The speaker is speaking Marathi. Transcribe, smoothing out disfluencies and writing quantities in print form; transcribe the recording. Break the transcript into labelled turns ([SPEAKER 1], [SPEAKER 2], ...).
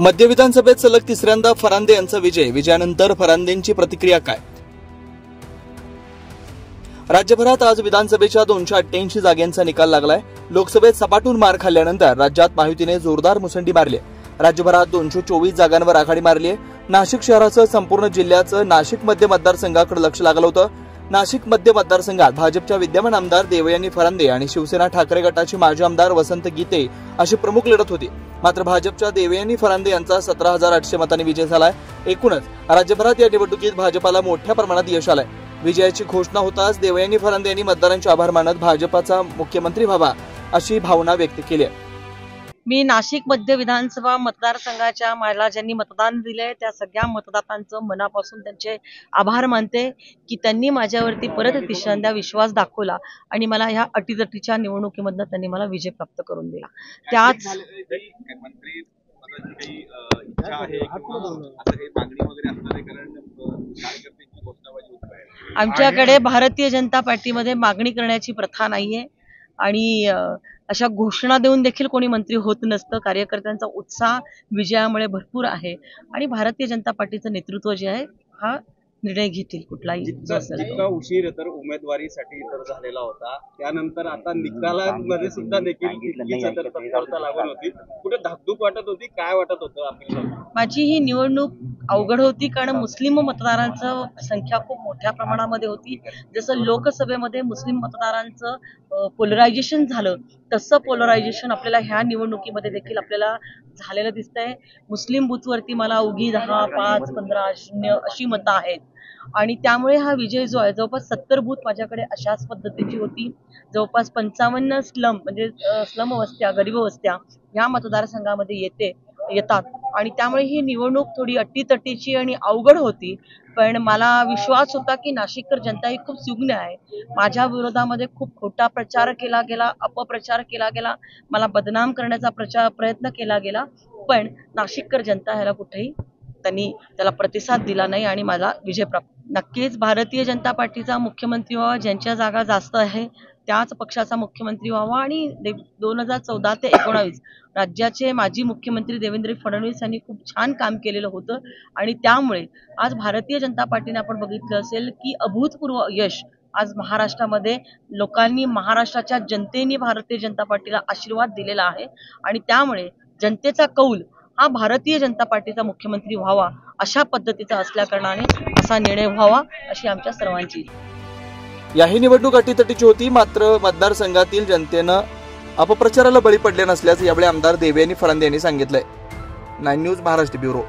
[SPEAKER 1] मध्य विधानसभेत सलग तिसऱ्यांदा फरांदे यांचा विजयानंतर फरांदेंची प्रतिक्रिया काय? राज्यभरात आज विधानसभेच्या 288 जागांचा निकाल लागलाय। लोकसभेत सपाटून मार खाल्ल्यानंतर राज्यात महायुतीने जोरदार मुसंडी मारली। राज्यभरात 224 जागांवर आघाडी मारली आहे। नाशिक शहरासह संपूर्ण जिल्ह्याचं नाशिक मध्य मतदारसंघाकडे लक्ष लागलं होतं। नाशिक मध्य मतदारसंघात भाजपच्या विद्यमान आमदार देवयानी फरांदे आणि शिवसेना ठाकरे गटाचे माजी आमदार वसंत गीते अशी प्रमुख लढत होती। मात्र भाजपच्या देवयानी फरांदे यांचा 17,800 मतांनी विजय झालाय। एकूणच राज्यभरात या निवडणुकीत भाजपाला मोठ्या प्रमाणात यश आलंय। विजयाची घोषणा होताच देवयानी फरांदे यांनी मतदारांचे आभार मानत भाजपाचा मुख्यमंत्री व्हावा अशी भावना व्यक्त केली आहे।
[SPEAKER 2] मी नाशिक मध्य विधानसभा मतदारसंघाच्या मला ज्यांनी मतदान दिले त्या सगळ्या मतदारांचं मनापासून त्यांचे आभार मानते की त्यांनी माझ्यावरती परत तिसऱ्यांदा विश्वास दाखवला आणि मला ह्या अटीतटीच्या निवडणुकीमधनं त्यांनी मला विजय प्राप्त करून दिला। त्याच आमच्याकडे भारतीय जनता पार्टीमध्ये मागणी करण्याची प्रथा नाहीये आणि अशा घोषणा देऊन देखील कोणी मंत्री होत नसतं। कार्यकर्त्यांचा उत्साह विजयामुळे भरपूर आहे आणि भारतीय जनता पार्टीचं नेतृत्व जे आहे हा निर्णय घेतील कुठलाही
[SPEAKER 3] इतका उशीर तर उमेदवारीसाठी तर झालेला होता, त्यानंतर आता निकालामध्ये सुद्धा देखील लागून होती। कुठे धाकधूक वाटत होती, काय वाटत होतं आपल्याला?
[SPEAKER 2] माझी ही निवडणूक अवघड होती कारण मुस्लिम मतदारांचं संख्या खूप मोठ्या प्रमाणामध्ये होती। जसं लोकसभेमध्ये मुस्लिम मतदारांचं पोलरायझेशन झालं तसं पोलरायझेशन आपल्याला ह्या निवडणुकीमध्ये देखील आपल्याला झालेलं दिसतंय। मुस्लिम बूथवरती मला उगी 10, 5, 15, 0 अशी मतं आहेत आणि त्यामुळे हा विजय जो आहे जवळपास 70 बूथ माझ्याकडे अशाच पद्धतीची होती। जवळपास 55 स्लम म्हणजे स्लम वस्त्या, गरीब वस्त्या ह्या मतदारसंघामध्ये येतात आणि त्यामुळे ही निवडणूक थोडी अटीतटीची आणि अवघड होती। पण मला विश्वास होता की नाशिककर जनता ही खूप सुज्ञ आहे। माझ्या विरोधामध्ये खूप खोटा प्रचार केला गेला, अपप्रचार केला गेला, मला बदनाम करण्याचा प्रयत्न केला गेला, पण नाशिककर जनता ह्याला कुठेही त्यांनी त्याला प्रतिसाद दिला नाही आणि मला विजय प्राप्त। नक्कीच भारतीय जनता पार्टीचा मुख्यमंत्री व्हावा, ज्यांच्या जागा जास्त आहे त्याच पक्षाचा मुख्यमंत्री व्हावा आणि 2014 ते 19 राज्याचे माजी मुख्यमंत्री देवेंद्र फडणवीस यांनी खूप छान काम केलेलं होतं आणि त्यामुळे आज भारतीय जनता पार्टीने आपण बघितलं असेल की अभूतपूर्व यश आज महाराष्ट्रामध्ये लोकांनी, महाराष्ट्राच्या जनतेने भारतीय जनता पार्टीला आशीर्वाद दिलेला आहे आणि त्यामुळे जनतेचा कौल हा भारतीय जनता पार्टीचा मुख्यमंत्री व्हावा अशा पद्धतीचा असल्या कारणाने असा निर्णय व्हावा अशी आमच्या सर्वांची।
[SPEAKER 1] याही निवडणूक अटीतटीची होती, मात्र मतदारसंघातील जनतेनं अपप्रचाराला बळी पडले नसल्याचं यावेळी आमदार देवयानी फरांदे यांनी सांगितलंय। 9 न्यूज महाराष्ट्र ब्युरो।